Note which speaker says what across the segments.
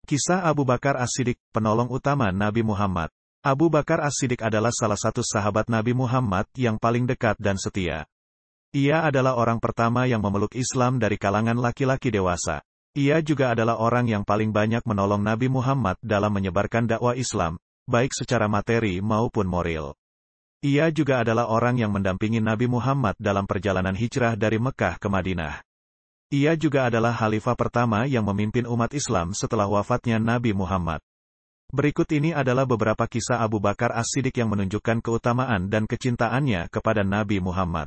Speaker 1: Kisah Abu Bakar As-Siddiq, penolong utama Nabi Muhammad. Abu Bakar As-Siddiq adalah salah satu sahabat Nabi Muhammad yang paling dekat dan setia. Ia adalah orang pertama yang memeluk Islam dari kalangan laki-laki dewasa. Ia juga adalah orang yang paling banyak menolong Nabi Muhammad dalam menyebarkan dakwah Islam, baik secara materi maupun moral. Ia juga adalah orang yang mendampingi Nabi Muhammad dalam perjalanan hijrah dari Mekah ke Madinah. Ia juga adalah khalifah pertama yang memimpin umat Islam setelah wafatnya Nabi Muhammad. Berikut ini adalah beberapa kisah Abu Bakar As-Siddiq yang menunjukkan keutamaan dan kecintaannya kepada Nabi Muhammad.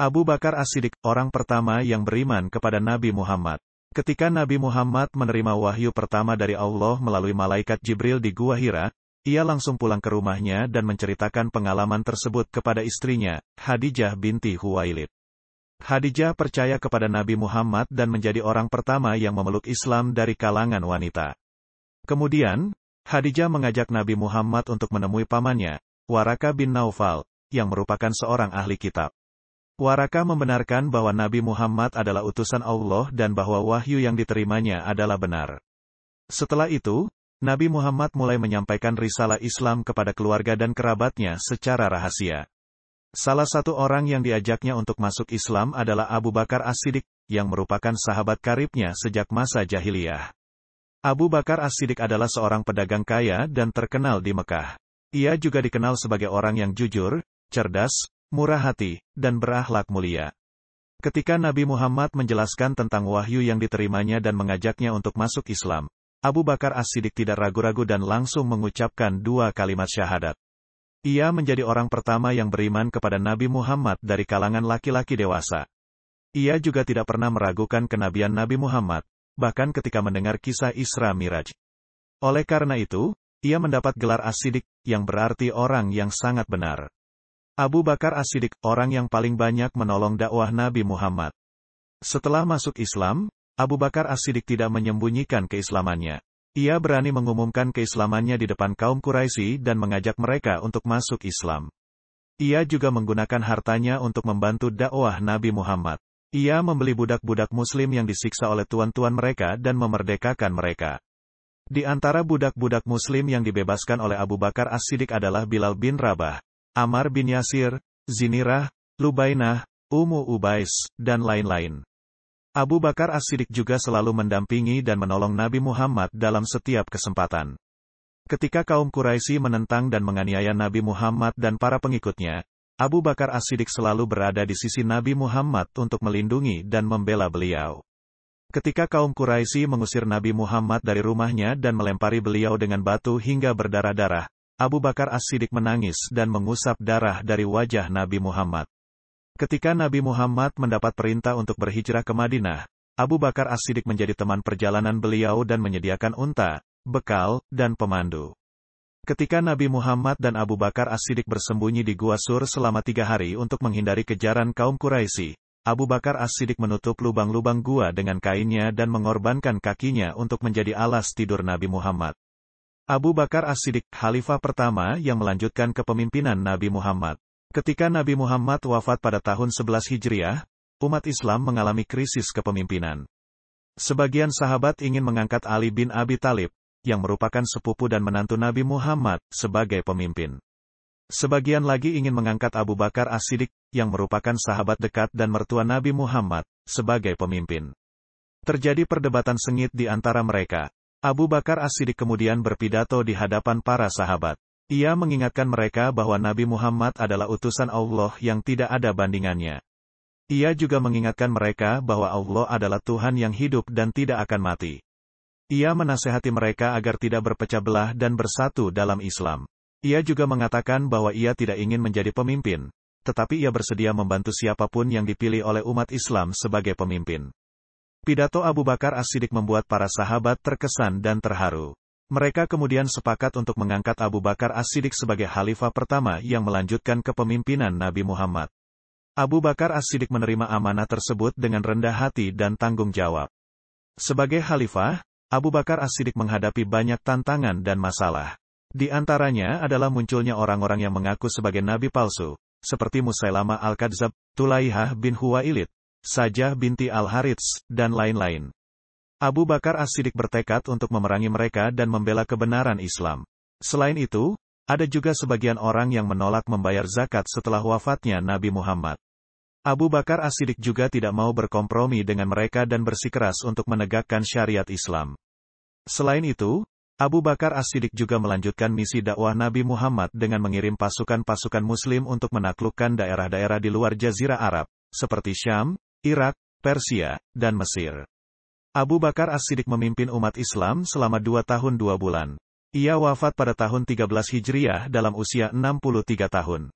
Speaker 1: Abu Bakar As-Siddiq, orang pertama yang beriman kepada Nabi Muhammad. Ketika Nabi Muhammad menerima wahyu pertama dari Allah melalui malaikat Jibril di Gua Hira, ia langsung pulang ke rumahnya dan menceritakan pengalaman tersebut kepada istrinya, Khadijah binti Khuwailid. Khadijah percaya kepada Nabi Muhammad dan menjadi orang pertama yang memeluk Islam dari kalangan wanita. Kemudian, Khadijah mengajak Nabi Muhammad untuk menemui pamannya, Waraka bin Naufal, yang merupakan seorang ahli kitab. Waraka membenarkan bahwa Nabi Muhammad adalah utusan Allah dan bahwa wahyu yang diterimanya adalah benar. Setelah itu, Nabi Muhammad mulai menyampaikan risalah Islam kepada keluarga dan kerabatnya secara rahasia. Salah satu orang yang diajaknya untuk masuk Islam adalah Abu Bakar As-Siddiq, yang merupakan sahabat karibnya sejak masa jahiliyah. Abu Bakar As-Siddiq adalah seorang pedagang kaya dan terkenal di Mekah. Ia juga dikenal sebagai orang yang jujur, cerdas, murah hati, dan berakhlak mulia. Ketika Nabi Muhammad menjelaskan tentang wahyu yang diterimanya dan mengajaknya untuk masuk Islam, Abu Bakar As-Siddiq tidak ragu-ragu dan langsung mengucapkan 2 kalimat syahadat. Ia menjadi orang pertama yang beriman kepada Nabi Muhammad dari kalangan laki-laki dewasa. Ia juga tidak pernah meragukan kenabian Nabi Muhammad, bahkan ketika mendengar kisah Isra Miraj. Oleh karena itu, ia mendapat gelar As-Siddiq, yang berarti orang yang sangat benar. Abu Bakar As-Siddiq, orang yang paling banyak menolong dakwah Nabi Muhammad. Setelah masuk Islam, Abu Bakar As-Siddiq tidak menyembunyikan keislamannya. Ia berani mengumumkan keislamannya di depan kaum Quraisy dan mengajak mereka untuk masuk Islam. Ia juga menggunakan hartanya untuk membantu dakwah Nabi Muhammad. Ia membeli budak-budak muslim yang disiksa oleh tuan-tuan mereka dan memerdekakan mereka. Di antara budak-budak muslim yang dibebaskan oleh Abu Bakar As-Siddiq adalah Bilal bin Rabah, Ammar bin Yasir, Zinirah, Lubainah, Ummu Ubais, dan lain-lain. Abu Bakar As-Siddiq juga selalu mendampingi dan menolong Nabi Muhammad dalam setiap kesempatan. Ketika kaum Quraisy menentang dan menganiaya Nabi Muhammad dan para pengikutnya, Abu Bakar As-Siddiq selalu berada di sisi Nabi Muhammad untuk melindungi dan membela beliau. Ketika kaum Quraisy mengusir Nabi Muhammad dari rumahnya dan melempari beliau dengan batu hingga berdarah-darah, Abu Bakar As-Siddiq menangis dan mengusap darah dari wajah Nabi Muhammad. Ketika Nabi Muhammad mendapat perintah untuk berhijrah ke Madinah, Abu Bakar As-Siddiq menjadi teman perjalanan beliau dan menyediakan unta, bekal, dan pemandu. Ketika Nabi Muhammad dan Abu Bakar As-Siddiq bersembunyi di Gua Sur selama 3 hari untuk menghindari kejaran kaum Quraisy, Abu Bakar As-Siddiq menutup lubang-lubang gua dengan kainnya dan mengorbankan kakinya untuk menjadi alas tidur Nabi Muhammad. Abu Bakar As-Siddiq, khalifah pertama yang melanjutkan kepemimpinan Nabi Muhammad. Ketika Nabi Muhammad wafat pada tahun 11 Hijriah, umat Islam mengalami krisis kepemimpinan. Sebagian sahabat ingin mengangkat Ali bin Abi Thalib, yang merupakan sepupu dan menantu Nabi Muhammad, sebagai pemimpin. Sebagian lagi ingin mengangkat Abu Bakar As-Siddiq, yang merupakan sahabat dekat dan mertua Nabi Muhammad, sebagai pemimpin. Terjadi perdebatan sengit di antara mereka. Abu Bakar As-Siddiq kemudian berpidato di hadapan para sahabat. Ia mengingatkan mereka bahwa Nabi Muhammad adalah utusan Allah yang tidak ada bandingannya. Ia juga mengingatkan mereka bahwa Allah adalah Tuhan yang hidup dan tidak akan mati. Ia menasehati mereka agar tidak berpecah belah dan bersatu dalam Islam. Ia juga mengatakan bahwa ia tidak ingin menjadi pemimpin, tetapi ia bersedia membantu siapapun yang dipilih oleh umat Islam sebagai pemimpin. Pidato Abu Bakar As-Siddiq membuat para sahabat terkesan dan terharu. Mereka kemudian sepakat untuk mengangkat Abu Bakar As-Siddiq sebagai khalifah pertama yang melanjutkan kepemimpinan Nabi Muhammad. Abu Bakar As-Siddiq menerima amanah tersebut dengan rendah hati dan tanggung jawab. Sebagai khalifah, Abu Bakar As-Siddiq menghadapi banyak tantangan dan masalah. Di antaranya adalah munculnya orang-orang yang mengaku sebagai nabi palsu, seperti Musailamah Al-Kadzab, Tulaihah bin Khuwailid, Sajah binti Al-Harits, dan lain-lain. Abu Bakar As-Siddiq bertekad untuk memerangi mereka dan membela kebenaran Islam. Selain itu, ada juga sebagian orang yang menolak membayar zakat setelah wafatnya Nabi Muhammad. Abu Bakar As-Siddiq juga tidak mau berkompromi dengan mereka dan bersikeras untuk menegakkan syariat Islam. Selain itu, Abu Bakar As-Siddiq juga melanjutkan misi dakwah Nabi Muhammad dengan mengirim pasukan-pasukan Muslim untuk menaklukkan daerah-daerah di luar Jazirah Arab, seperti Syam, Irak, Persia, dan Mesir. Abu Bakar As-Siddiq memimpin umat Islam selama 2 tahun 2 bulan. Ia wafat pada tahun 13 Hijriah dalam usia 63 tahun.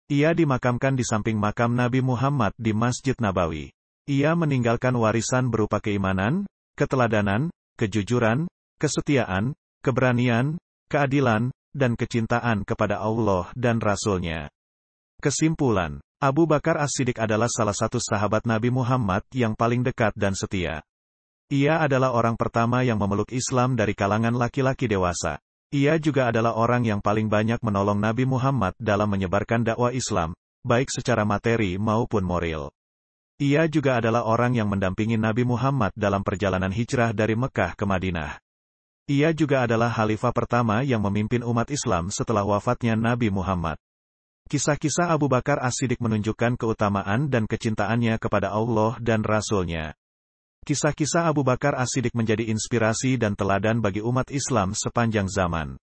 Speaker 1: Ia dimakamkan di samping makam Nabi Muhammad di Masjid Nabawi. Ia meninggalkan warisan berupa keimanan, keteladanan, kejujuran, kesetiaan, keberanian, keadilan, dan kecintaan kepada Allah dan Rasul-Nya. Kesimpulan, Abu Bakar As-Siddiq adalah salah satu sahabat Nabi Muhammad yang paling dekat dan setia. Ia adalah orang pertama yang memeluk Islam dari kalangan laki-laki dewasa. Ia juga adalah orang yang paling banyak menolong Nabi Muhammad dalam menyebarkan dakwah Islam, baik secara materi maupun moral. Ia juga adalah orang yang mendampingi Nabi Muhammad dalam perjalanan hijrah dari Mekah ke Madinah. Ia juga adalah khalifah pertama yang memimpin umat Islam setelah wafatnya Nabi Muhammad. Kisah-kisah Abu Bakar As-Siddiq menunjukkan keutamaan dan kecintaannya kepada Allah dan Rasul-Nya. Kisah-kisah Abu Bakar As-Siddiq menjadi inspirasi dan teladan bagi umat Islam sepanjang zaman.